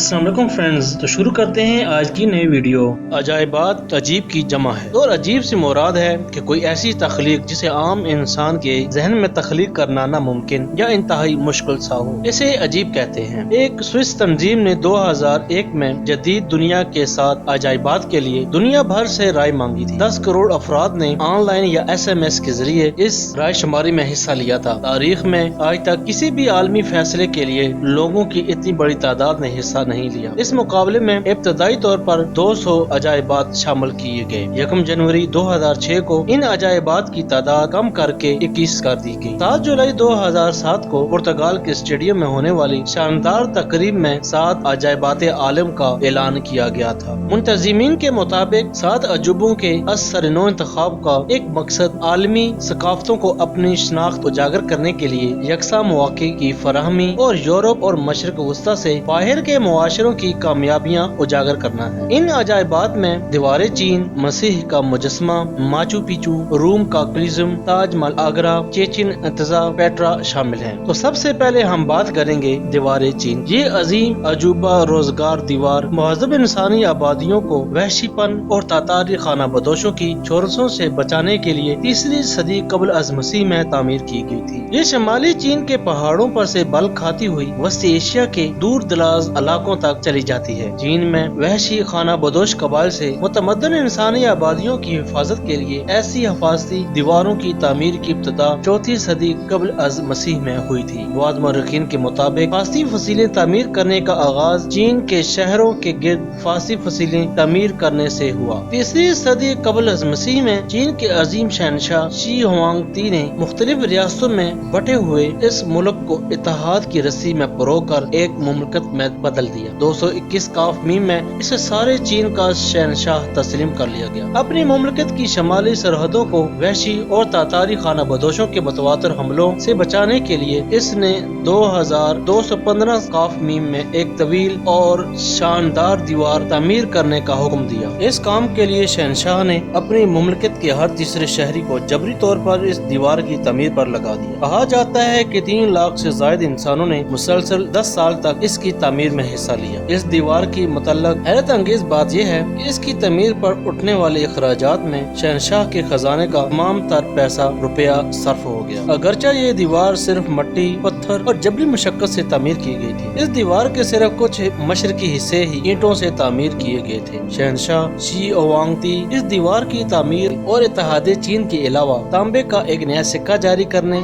السلام علیکم فرینڈز، تو شروع کرتے ہیں آج کی نئی ویڈیو۔ عجائبات عجیب کی جمع ہے اور عجیب سے مراد ہے کہ کوئی ایسی تخلیق جسے عام انسان کے ذہن میں تخلیق کرنا ناممکن یا انتہائی مشکل سا ہو، اسے عجیب کہتے ہیں۔ ایک سوئس تنظیم نے 2001 میں جدید دنیا کے 7 عجائبات کے لیے دنیا بھر سے رائے مانگی تھی۔ 10 کروڑ افراد نے آن لائن یا SMS کے ذریعے اس رائے شماری میں حصہ لیا تھا۔ تاریخ میں آج تک کسی بھی عالمی فیصلے کے لیے لوگوں کی اتنی بڑی تعداد نے حصہ نہیں لیا۔ اس مقابلے میں ابتدائی طور پر 200 عجائبات شامل کیے گئے۔ 1 جنوری 2006 کو ان عجائبات کی تعداد کم کر کے 21 کر دی گئی۔ 7 جولائی 2007 کو پرتگال کے اسٹیڈیم میں ہونے والی شاندار تقریب میں 7 عجائبات عالم کا اعلان کیا گیا تھا۔ منتظمین کے مطابق 7 عجوبوں کے اثر نو انتخاب کا ایک مقصد عالمی ثقافتوں کو اپنی شناخت اجاگر کرنے کے لیے یکساں مواقع کی فراہمی اور یورپ اور مشرق وسطی سے باہر کے معاشروں کی کامیابیاں اجاگر کرنا ہے۔ ان عجائبات میں دیوار چین، مسیح کا مجسمہ، ماچو پیچو، روم کا کلیزم، تاج محل آگرہ، چیچن اتزا پیٹرا شامل ہیں۔ تو سب سے پہلے ہم بات کریں گے دیوار چین۔ یہ عظیم عجوبہ روزگار دیوار مہذب انسانی آبادیوں کو وحشی پن اور تاتاری خانہ بدوشوں کی چورسوں سے بچانے کے لیے 3 صدی قبل از مسیح میں تعمیر کی گئی تھی۔ یہ شمالی چین کے پہاڑوں پر سے بل کھاتی ہوئی وسطی ایشیا کے دور دراز علاقوں تک چلی جاتی ہے۔ چین میں وحشی خانہ بدوش قبائل سے متمدن انسانی آبادیوں کی حفاظت کے لیے ایسی حفاظتی دیواروں کی تعمیر کی ابتدا 4 صدی قبل از مسیح میں ہوئی تھی۔ بعض مورخین کے مطابق حفاظتی فصیلیں تعمیر کرنے کا آغاز چین کے شہروں کے گرد حفاظتی فصیلیں تعمیر کرنے سے ہوا۔ 3 صدی قبل از مسیح میں چین کے عظیم شہنشاہ شی ہوانگ تی نے مختلف ریاستوں میں بٹے ہوئے اس ملک کو اتحاد کی رسی میں پرو کر ایک مملکت میں بدل دیا۔ 221 کاف میم میں اسے سارے چین کا شہنشاہ تسلیم کر لیا گیا۔ اپنی مملکت کی شمالی سرحدوں کو وحشی اور تاتاری خانہ بدوشوں کے متواتر حملوں سے بچانے کے لیے اس نے 2215 کاف میم میں ایک طویل اور شاندار دیوار تعمیر کرنے کا حکم دیا۔ اس کام کے لیے شہنشاہ نے اپنی مملکت کے ہر تیسرے شہری کو جبری طور پر اس دیوار کی تعمیر پر لگا دیا۔ کہا جاتا ہے کہ 3 لاکھ سے زائد انسانوں نے مسلسل 10 سال تک اس کی تعمیر میں حصہ لیا۔ اس دیوار کی متعلق حیرت انگیز بات یہ ہے کہ اس کی تعمیر پر اٹھنے والے اخراجات میں شہنشاہ کے خزانے کا تمام تر پیسہ روپیہ صرف ہو گیا، اگرچہ یہ دیوار صرف مٹی، پتھر اور جبری مشقت سے تعمیر کی گئی تھی۔ اس دیوار کے صرف کچھ مشرقی حصے ہی اینٹوں سے تعمیر کیے گئے تھے۔ شہنشاہ شی ہوانگ تی اس دیوار کی تعمیر اور اتحاد چین کے علاوہ تانبے کا ایک نیا سکہ جاری کرنے،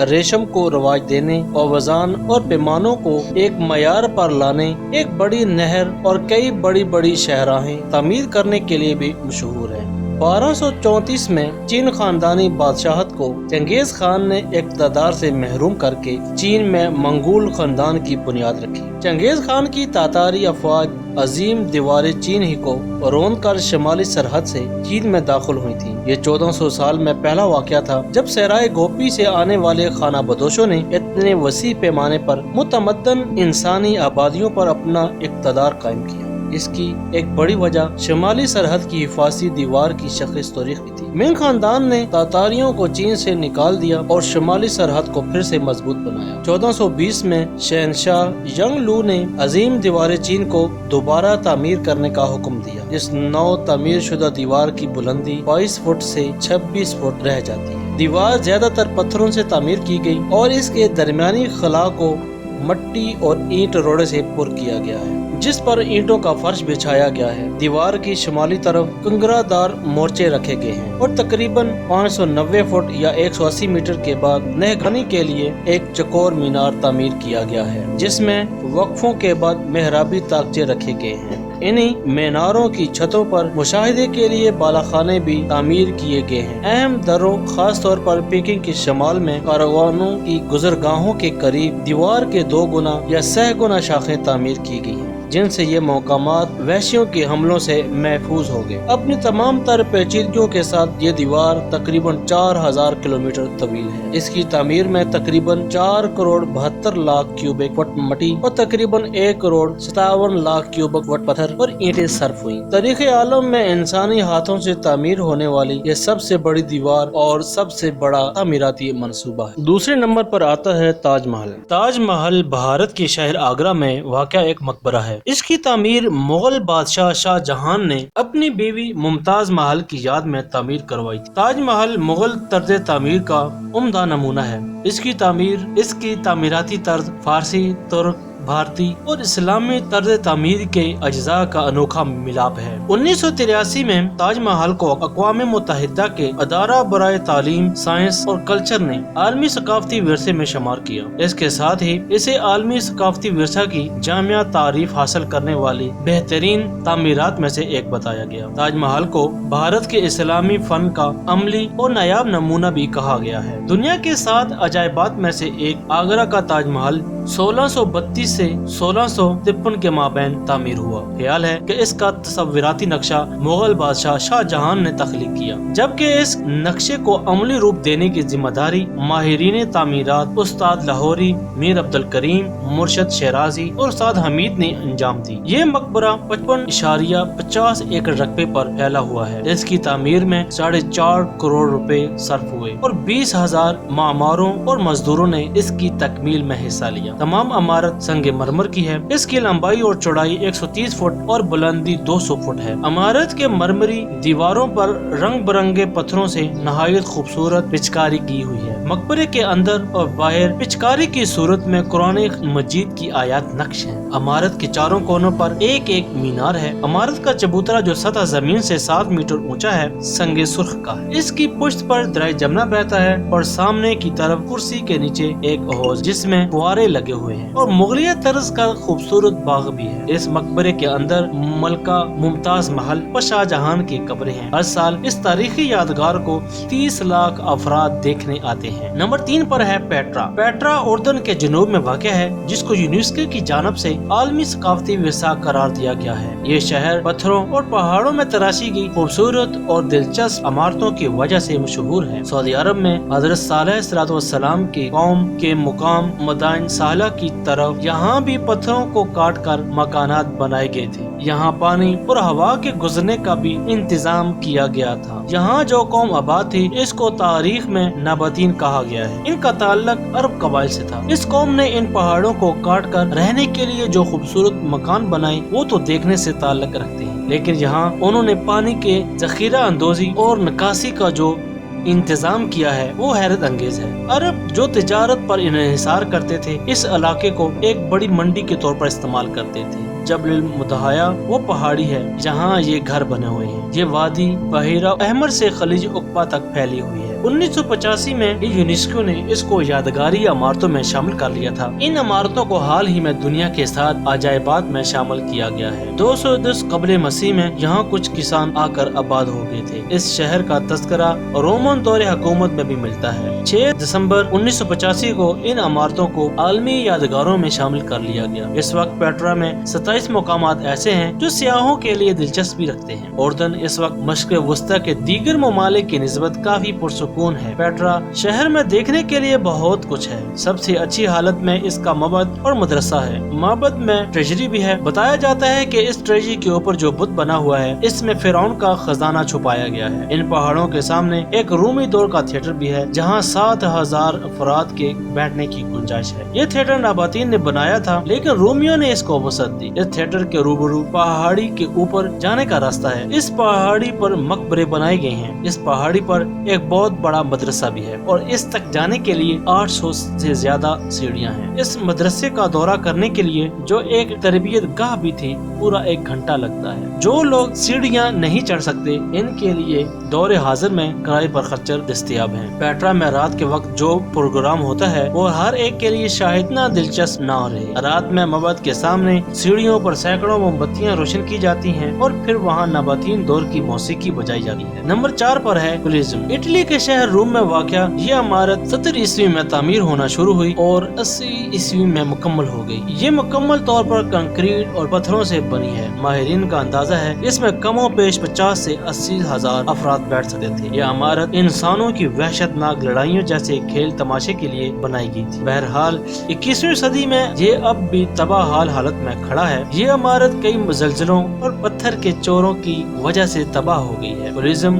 ریشم کو رواج دینے، اوزان اور پیمانوں کو ایک معیار پر لانے، ایک بڑی نہر اور کئی بڑی شاہراہیں تعمیر کرنے کے لیے بھی مشہور ہے۔ 1234 میں چین خاندانی بادشاہت کو چنگیز خان نے اقتدار سے محروم کر کے چین میں منگول خاندان کی بنیاد رکھی۔ چنگیز خان کی تاتاری افواج عظیم دیوار چین ہی کو روند کر شمالی سرحد سے چین میں داخل ہوئی تھی۔ یہ 1400 سال میں پہلا واقعہ تھا جب سرائے گوپی سے آنے والے خانہ بدوشوں نے اتنے وسیع پیمانے پر متمدن انسانی آبادیوں پر اپنا اقتدار قائم کیا۔ اس کی ایک بڑی وجہ شمالی سرحد کی حفاظتی دیوار کی شخص تاریخی تھی۔ مینگ خاندان نے تاتاریوں کو چین سے نکال دیا اور شمالی سرحد کو پھر سے مضبوط بنایا۔ 1420 میں شہنشاہ ینگ لو نے عظیم دیوار چین کو دوبارہ تعمیر کرنے کا حکم دیا۔ اس نو تعمیر شدہ دیوار کی بلندی 22 فٹ سے 26 فٹ رہ جاتی ہے۔ دیوار زیادہ تر پتھروں سے تعمیر کی گئی اور اس کے درمیانی خلا کو مٹی اور اینٹ روڑے سے پر کیا گیا ہے، جس پر اینٹوں کا فرش بچھایا گیا ہے۔ دیوار کی شمالی طرف کنگرہ دار مورچے رکھے گئے ہیں اور تقریباً 590 فٹ یا 180 میٹر کے بعد نگہبانی کے لیے ایک چکور مینار تعمیر کیا گیا ہے، جس میں وقفوں کے بعد محرابی تاکچے رکھے گئے ہیں۔ انہی میناروں کی چھتوں پر مشاہدے کے لیے بالاخانے بھی تعمیر کیے گئے ہیں۔ اہم دروں، خاص طور پر پیکنگ کے شمال میں کاروانوں کی گزرگاہوں کے قریب دیوار کے 2 گنا یا 6 گنا شاخیں تعمیر کی گئی ہیں، جن سے یہ مقامات وحشیوں کے حملوں سے محفوظ ہو گئے۔ اپنی تمام تر پیچیدگیوں کے ساتھ یہ دیوار تقریباً 4000 کلومیٹر طویل ہے۔ اس کی تعمیر میں تقریباً 4 کروڑ 72 لاکھ کیوبک فٹ مٹی اور تقریباً 1 کروڑ 57 لاکھ کیوبک فٹ پتھر اور اینٹیں صرف ہوئی۔ تاریخ عالم میں انسانی ہاتھوں سے تعمیر ہونے والی یہ سب سے بڑی دیوار اور سب سے بڑا تعمیراتی منصوبہ ہے۔ دوسرے نمبر پر آتا ہے تاج محل۔ تاج محل بھارت کے شہر آگرہ میں واقع ایک مقبرہ ہے اس کی تعمیر مغل بادشاہ شاہ جہان نے اپنی بیوی ممتاز محل کی یاد میں تعمیر کروائی تھی۔ تاج محل مغل طرز تعمیر کا عمدہ نمونہ ہے۔ اس کی تعمیراتی طرز فارسی، ترک، بھارتی اور اسلامی طرز تعمیر کے اجزاء کا انوکھا ملاپ ہے۔ 1983 میں تاج محل کو اقوام متحدہ کے ادارہ برائے تعلیم، سائنس اور کلچر نے عالمی ثقافتی ورثے میں شمار کیا۔ اس کے ساتھ ہی اسے عالمی ثقافتی ورثہ کی جامعہ تعریف حاصل کرنے والی بہترین تعمیرات میں سے ایک بتایا گیا۔ تاج محل کو بھارت کے اسلامی فن کا عملی اور نایاب نمونہ بھی کہا گیا ہے۔ دنیا کے 7 عجائبات میں سے ایک آگرہ کا تاج محل 1632 سے 1653 کے مابین تعمیر ہوا۔ خیال ہے کہ اس کا تصوراتی نقشہ مغل بادشاہ شاہ جہان نے تخلیق کیا، جبکہ اس نقشے کو عملی روپ دینے کی ذمہ داری ماہرین تعمیرات استاد لاہوری، میر عبد الکریم، مرشد شیرازی اور استاد حمید نے انجام دی۔ یہ مقبرہ 55.50 ایکڑ رقبے پر پھیلا ہوا ہے۔ اس کی تعمیر میں 4.5 کروڑ روپے صرف ہوئے اور 20,000 معماروں اور مزدوروں نے اس کی تکمیل میں حصہ لیا۔ تمام عمارت سنگ مرمر کی ہے۔ اس کی لمبائی اور چوڑائی 130 فٹ اور بلندی 200 فٹ ہے۔ عمارت کے مرمری دیواروں پر رنگ برنگے پتھروں سے نہایت خوبصورت پچکاری کی ہوئی ہے۔ مقبرے کے اندر اور باہر پچکاری کی صورت میں قرآن مجید کی آیات نقش ہیں۔ عمارت کے چاروں کونوں پر ایک ایک مینار ہے۔ عمارت کا چبوترا جو سطح زمین سے 7 میٹر اونچا ہے، سنگ سرخ کا ہے۔ اس کی پشت پر دریا جمنا بہتا ہے اور سامنے کی طرف کرسی کے نیچے ایک حوض جس میں فوارے لگے ہوئے ہیں اور مغلیہ طرز کا خوبصورت باغ بھی ہے۔ اس مقبرے کے اندر ملکہ ممتاز محل اور شاہ جہان کی قبریں ہیں۔ ہر سال اس تاریخی یادگار کو 30 لاکھ افراد دیکھنے آتے ہیں۔ نمبر 3 پر ہے پیٹرا۔ پیٹرا اردن کے جنوب میں واقع ہے، جس کو یونیسکو کی جانب سے عالمی ثقافتی ورثہ قرار دیا گیا ہے۔ یہ شہر پتھروں اور پہاڑوں میں تراشی گئی خوبصورت اور دلچسپ عمارتوں کی وجہ سے مشہور ہے۔ سعودی عرب میں حضرت صالح علیہ السلام کی قوم کے مقام مدائن صالح کی طرف یہاں بھی پتھروں کو کاٹ کر مکانات بنائے گئے تھے۔ یہاں پانی اور ہوا کے گزرنے کا بھی انتظام کیا گیا تھا۔ یہاں جو قوم آباد تھی اس کو تاریخ میں نباتین کہا گیا ہے۔ ان کا تعلق عرب قبائل سے تھا۔ اس قوم نے ان پہاڑوں کو کاٹ کر رہنے کے لیے جو خوبصورت مکان بنائے وہ تو دیکھنے سے تعلق رکھتے ہیں، لیکن یہاں انہوں نے پانی کے ذخیرہ اندوزی اور نکاسی کا جو انتظام کیا ہے وہ حیرت انگیز ہے۔ عرب جو تجارت پر انحصار کرتے تھے اس علاقے کو ایک بڑی منڈی کے طور پر استعمال کرتے تھے۔ جبل المدہیا وہ پہاڑی ہے جہاں یہ گھر بنے ہوئے ہیں۔ یہ وادی بحیرہ احمر سے خلیج عقبہ تک پھیلی ہوئی ہے۔ 1985 میں یونیسکو نے اس کو یادگاری عمارتوں میں شامل کر لیا تھا۔ ان عمارتوں کو حال ہی میں دنیا کے 7 عجائبات میں شامل کیا گیا ہے۔ 210 قبل مسیح میں یہاں کچھ کسان آ کر آباد ہو گئے تھے۔ اس شہر کا تذکرہ رومن دور حکومت میں بھی ملتا ہے۔ 6 دسمبر 1985 کو ان عمارتوں کو عالمی یادگاروں میں شامل کر لیا گیا۔ اس وقت پیٹرا میں 27 مقامات ایسے ہیں جو سیاحوں کے لیے دلچسپی رکھتے ہیں۔ اردن اس وقت مشرق وسطی کے دیگر ممالک کی نسبت کافی پرسکون ہے۔ پیٹرا شہر میں دیکھنے کے لیے بہت کچھ ہے۔ سب سے اچھی حالت میں اس کا معبد اور مدرسہ ہے۔ معبد میں ٹریجری بھی ہے۔ بتایا جاتا ہے کہ اس ٹریجری کے اوپر جو بت بنا ہوا ہے اس میں فرعون کا خزانہ چھپایا گیا ہے۔ ان پہاڑوں کے سامنے ایک رومی دور کا تھیٹر بھی ہے جہاں 7,000 افراد کے بیٹھنے کی گنجائش ہے۔ یہ تھیٹر نباتین نے بنایا تھا لیکن رومیوں نے اس کو وسعت دی۔ اس تھیٹر کے روبرو پہاڑی کے اوپر جانے کا راستہ ہے۔ اس پہاڑی پر مقبرے بنائے گئے ہیں۔ اس پہاڑی پر ایک بہت بڑا مدرسہ بھی ہے اور اس تک جانے کے لیے 800 سے زیادہ سیڑھیاں ہیں۔ اس مدرسے کا دورہ کرنے کے لیے جو ایک تربیت گاہ بھی تھی پورا 1 گھنٹہ لگتا ہے۔ جو لوگ سیڑھیاں نہیں چڑھ سکتے ان کے لیے دور حاضر میں کرائے پر خچر دستیاب ہیں۔ پیٹرا میں رات کے وقت جو پروگرام ہوتا ہے وہ ہر ایک کے لیے شاید اتنا دلچسپ نہ رہے۔ رات میں معبد کے سامنے سیڑھیوں پر سینکڑوں موم بتیاں روشن کی جاتی ہیں اور پھر وہاں نباتین دور کی موسیقی بجائی جاتی ہے۔ نمبر 4 پر ہے کولیزم۔ اٹلی کے شہر روم میں واقع یہ عمارت 70 عیسوی میں تعمیر ہونا شروع ہوئی اور 80 عیسوی میں مکمل ہو گئی۔ یہ مکمل طور پر کنکریٹ اور پتھروں سے بنی ہے۔ ماہرین کا اندازہ ہے اس میں کم و بیش 50 سے 80 ہزار افراد بیٹھ سکتے تھے۔ یہ عمارت انسانوں کی وحشت ناک لڑائیوں جیسے کھیل تماشے کے لیے بنائی گئی تھی۔ بہرحال 21ویں صدی میں یہ اب بھی تباہ حال حالت میں کھڑا ہے۔ یہ عمارت کئی زلزلوں اور پتھر کے چوروں کی وجہ سے تباہ ہو گئی ہے۔ کولیزم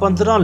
15